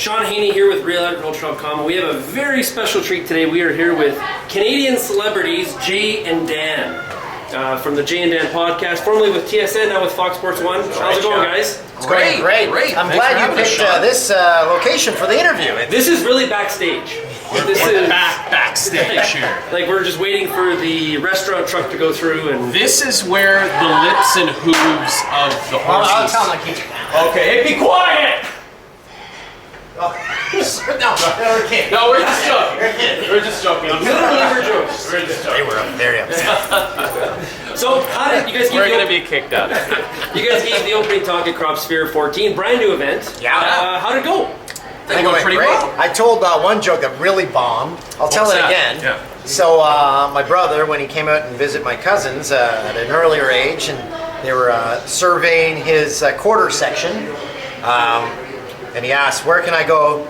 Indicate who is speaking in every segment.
Speaker 1: Sean Haney here with RealAgriculture.com. We have a very special treat today. We are here with Canadian celebrities Jay and Dan from the Jay and Dan podcast, formerly with TSN, now with Fox Sports 1. How's it going, guys?
Speaker 2: It's great. I'm glad you picked this location for the interview.
Speaker 1: This is really backstage. This is
Speaker 3: backstage here.
Speaker 1: Like we're just waiting for the restaurant truck to go through, and
Speaker 3: this is where the lips and hooves of the horses.
Speaker 2: I'll tell him to keep it down.
Speaker 3: Okay, hey, be quiet!
Speaker 2: No, we're kidding.
Speaker 3: No, we're just joking. We're just joking.
Speaker 1: we're just
Speaker 2: They were very upset.
Speaker 1: So, how did you guys
Speaker 3: We're going to be kicked out.
Speaker 1: You guys gave the opening talk at Crop Sphere 14, brand new event.
Speaker 2: Yeah.
Speaker 1: How'd it go?
Speaker 2: I think it went pretty well. I told one joke that really bombed. I'll tell it again.
Speaker 3: Yeah.
Speaker 2: So my brother, when he came out and visit my cousins at an earlier age, and they were surveying his quarter section, and he asked, "Where can I go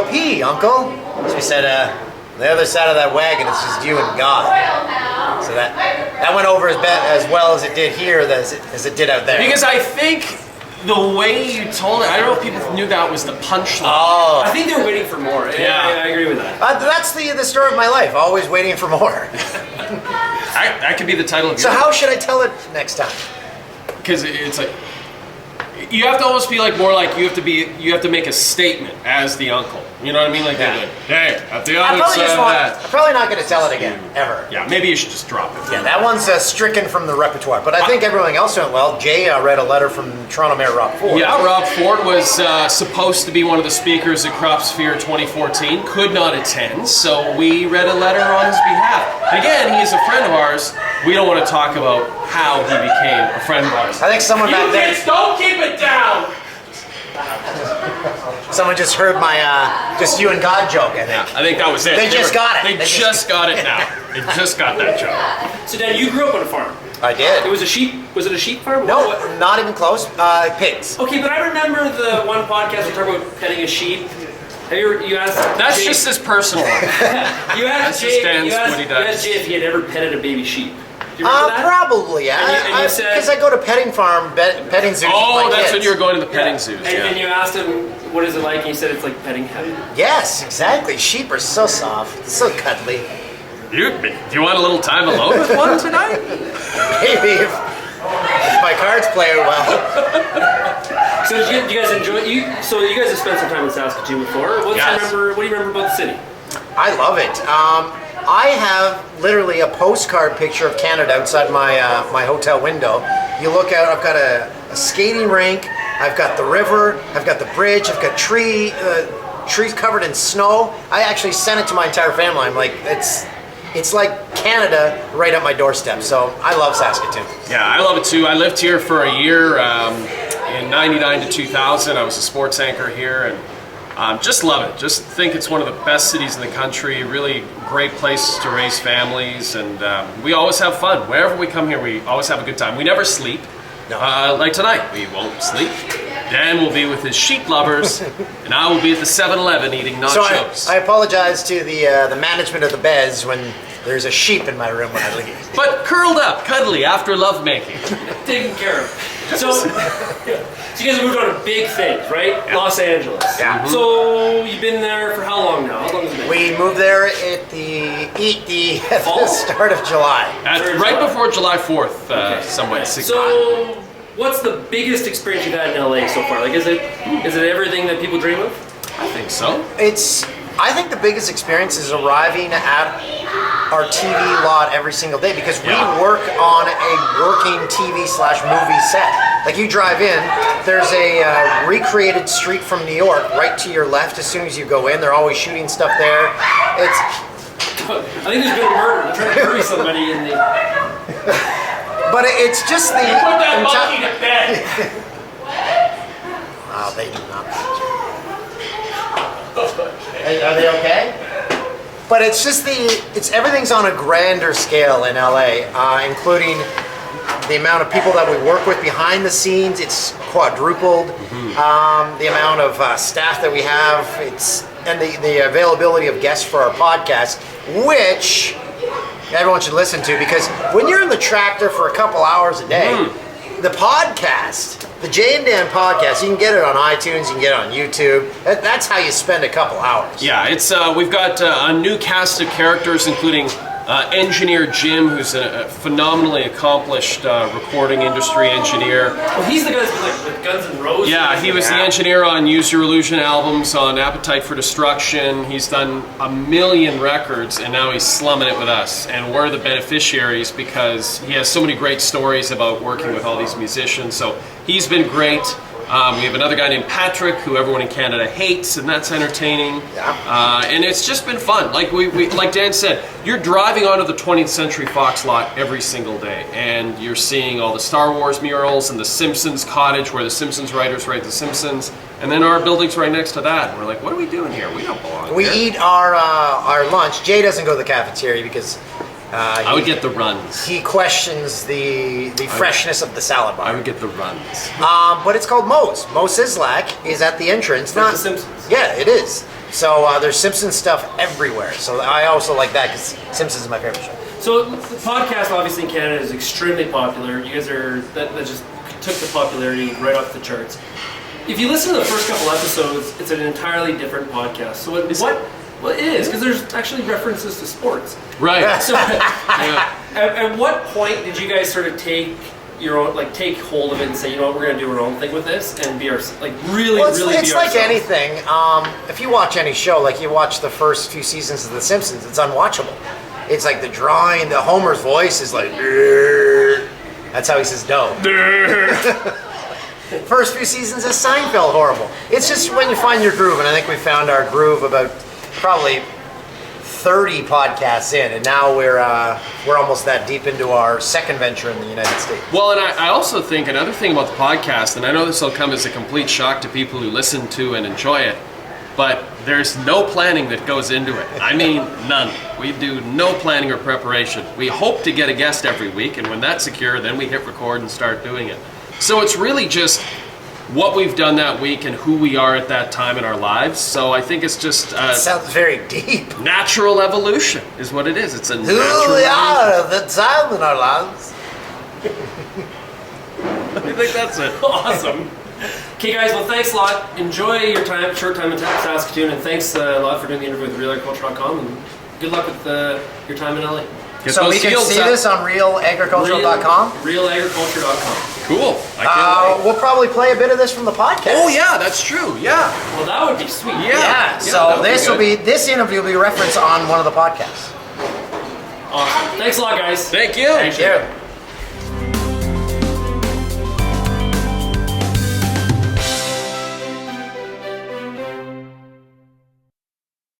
Speaker 2: pee, Uncle?" So he said, "The other side of that wagon, it's just you and God." So that went over as well as it did here as it did out there.
Speaker 3: Because I think the way you told it, I don't know if people knew that was the punchline.
Speaker 2: Oh.
Speaker 1: I think they were waiting for more.
Speaker 3: Yeah.
Speaker 1: I agree with that.
Speaker 2: That's the story of my life, always waiting for more.
Speaker 3: That could be the title of
Speaker 2: So
Speaker 3: your
Speaker 2: how should I tell it next time?
Speaker 3: Because it's like, you have to almost be like more like you have to make a statement as the uncle. You know what I mean? Like,
Speaker 2: Yeah.
Speaker 3: hey, at the other side of that.
Speaker 2: I'm probably not going to tell it again, ever.
Speaker 3: Yeah, maybe you should just drop it.
Speaker 2: Yeah, that one's stricken from the repertoire. But I think everything else went well. Jay read a letter from Toronto Mayor Rob Ford.
Speaker 3: Yeah, Rob Ford was supposed to be one of the speakers at Crop Sphere 2014, could not attend, so we read a letter on his behalf. And again, he is a friend of ours. We don't want to talk about how he became a friend of ours.
Speaker 2: I think someone back there,
Speaker 3: Don't keep it down!
Speaker 2: someone just heard my just you and God joke, I think.
Speaker 3: I think that was it.
Speaker 2: They just got it.
Speaker 3: They just got it now. They just got that joke.
Speaker 1: So, Dan, you grew up on a farm.
Speaker 2: I did.
Speaker 1: It was a sheep. Was it a sheep farm?
Speaker 2: No,
Speaker 1: What?
Speaker 2: not even close. Pigs.
Speaker 1: Okay, but I remember the one podcast we talked about petting a sheep. Have you asked?
Speaker 3: That's
Speaker 1: Jay,
Speaker 3: just his personal life.
Speaker 1: You asked
Speaker 3: that's
Speaker 1: Jay.
Speaker 3: Dan's
Speaker 1: You asked,
Speaker 3: what he
Speaker 1: you
Speaker 3: does.
Speaker 1: asked Jay if he had ever petted a baby sheep. Do you remember that?
Speaker 2: Probably, yeah.
Speaker 1: And you said-
Speaker 2: Because I go to petting farm, petting zoos with
Speaker 3: Oh,
Speaker 2: my
Speaker 3: that's
Speaker 2: kids.
Speaker 3: when you were going to the petting zoos.
Speaker 1: And you asked him, what is it like? And he said it's like petting heaven.
Speaker 2: Yes, exactly. Sheep are so soft, so cuddly.
Speaker 3: Do you want a little time alone with one tonight?
Speaker 2: Maybe if my cards play well.
Speaker 1: So did you guys enjoy? So you guys have spent some time in Saskatoon before. What
Speaker 3: Yes.
Speaker 1: do you remember about the city?
Speaker 2: I love it. I have literally a postcard picture of Canada outside my hotel window. You look out, I've got a skating rink, I've got the river, I've got the bridge, I've got trees covered in snow. I actually sent it to my entire family. I'm like, it's like Canada right at my doorstep. So I love Saskatoon.
Speaker 3: Yeah, I love it too. I lived here for a year in 99 to 2000. I was a sports anchor here and just love it. Just think it's one of the best cities in the country. Really great place to raise families, and we always have fun. Wherever we come here, we always have a good time. We never sleep.
Speaker 2: No.
Speaker 3: Like tonight, we won't sleep. Dan will be with his sheep lovers, and I will be at the 7-Eleven eating nachos.
Speaker 2: So I apologize to the management of the Bez when there's a sheep in my room when I leave.
Speaker 3: But curled up, cuddly, after lovemaking.
Speaker 1: Taken care of. So you guys moved on to big things, right?
Speaker 3: Yeah.
Speaker 1: Los Angeles.
Speaker 2: Yeah.
Speaker 3: Mm-hmm.
Speaker 1: So you've been there for how long now? How long has it been?
Speaker 2: We moved there at the
Speaker 1: Fall?
Speaker 2: start of July.
Speaker 3: Right before July 4th, somewhat.
Speaker 1: So what's the biggest experience you've had in LA so far? Like, is it everything that people dream of?
Speaker 3: I think so.
Speaker 2: I think the biggest experience is arriving at our TV lot every single day because we work on a working TV/movie set. Like you drive in, there's a recreated street from New York right to your left as soon as you go in. They're always shooting stuff there.
Speaker 1: I think there's been a murder. They're trying to bury somebody in the...
Speaker 2: But it's just the...
Speaker 3: Put that monkey to bed.
Speaker 2: Oh, they do not. Are they okay? But it's just everything's on a grander scale in LA, including the amount of people that we work with behind the scenes. It's quadrupled. The amount of staff that we have, and the availability of guests for our podcast, which everyone should listen to, because when you're in the tractor for a couple hours a day, the podcast, the Jay and Dan podcast, you can get it on iTunes, you can get it on YouTube. That's how you spend a couple hours.
Speaker 3: Yeah, it's we've got a new cast of characters, including engineer Jim, who's a phenomenally accomplished recording industry engineer.
Speaker 1: Well, he's the guy that's with Guns N' Roses.
Speaker 3: Yeah, he was the engineer on Use Your Illusion albums, on Appetite for Destruction. He's done 1 million records, and now he's slumming it with us. And we're the beneficiaries because he has so many great stories about working with all these musicians. So he's been great. We have another guy named Patrick, who everyone in Canada hates, and that's entertaining.
Speaker 2: Yeah.
Speaker 3: And it's just been fun. Like like Dan said, you're driving onto the 20th Century Fox lot every single day, and you're seeing all the Star Wars murals and the Simpsons cottage where the Simpsons writers write The Simpsons, and then our building's right next to that. And we're like, what are we doing here? We don't belong
Speaker 2: We
Speaker 3: here.
Speaker 2: eat our lunch. Jay doesn't go to the cafeteria because
Speaker 3: I would get the runs.
Speaker 2: he questions the freshness of the salad bar.
Speaker 3: I would get the runs.
Speaker 2: But it's called Moe's. Mo Sislak is at the entrance.
Speaker 1: Like The Simpsons.
Speaker 2: Yeah, it is. So there's Simpsons stuff everywhere. So I also like that because Simpsons is my favorite show.
Speaker 1: So the podcast, obviously in Canada, is extremely popular. You guys are that just took the popularity right off the charts. If you listen to the first couple episodes, it's an entirely different podcast. So well, it is because there's actually references to sports.
Speaker 3: Right.
Speaker 1: So, at what point did you guys sort of take your own, take hold of it and say, you know what, we're going to do our own thing with this and be our really,
Speaker 2: Well, it's
Speaker 1: really be
Speaker 2: like
Speaker 1: ourselves?
Speaker 2: anything. If you watch any show, like you watch the first few seasons of The Simpsons, it's unwatchable. It's like the drawing, the Homer's voice is like, "Durr." That's how he says no. First few seasons of Seinfeld, horrible. It's just when you find your groove, and I think we found our groove about probably 30 podcasts in, and now we're almost that deep into our second venture in the United States.
Speaker 3: Well, and I also think another thing about the podcast, and I know this will come as a complete shock to people who listen to and enjoy it, but there's no planning that goes into it. I mean, none. We do no planning or preparation. We hope to get a guest every week, and when that's secure, then we hit record and start doing it. So it's really just what we've done that week and who we are at that time in our lives. So I think it's just
Speaker 2: It sounds very deep.
Speaker 3: natural evolution is what it is. It's a
Speaker 2: Who
Speaker 3: natural
Speaker 2: we
Speaker 3: evolution.
Speaker 2: are at the time in our lives.
Speaker 3: I think that's it.
Speaker 1: Awesome. Okay, guys. Well, thanks a lot. Enjoy your short time in Saskatoon, and thanks a lot for doing the interview with RealAgriculture.com. And good luck with your time in LA.
Speaker 3: Get
Speaker 2: So
Speaker 3: those
Speaker 2: we can
Speaker 3: seals
Speaker 2: see
Speaker 3: up.
Speaker 2: this on realagricultural.com.
Speaker 1: RealAgriculture.com.
Speaker 3: Cool. I can't wait.
Speaker 2: We'll probably play a bit of this from the podcast.
Speaker 3: Oh yeah, that's true. Yeah.
Speaker 1: Well, that would be sweet.
Speaker 3: Yeah.
Speaker 2: Yeah,
Speaker 3: that
Speaker 2: so
Speaker 3: would be good.
Speaker 2: this interview will be referenced on one of the podcasts.
Speaker 1: Awesome. Thanks a lot, guys.
Speaker 3: Thank you.
Speaker 2: Thank you.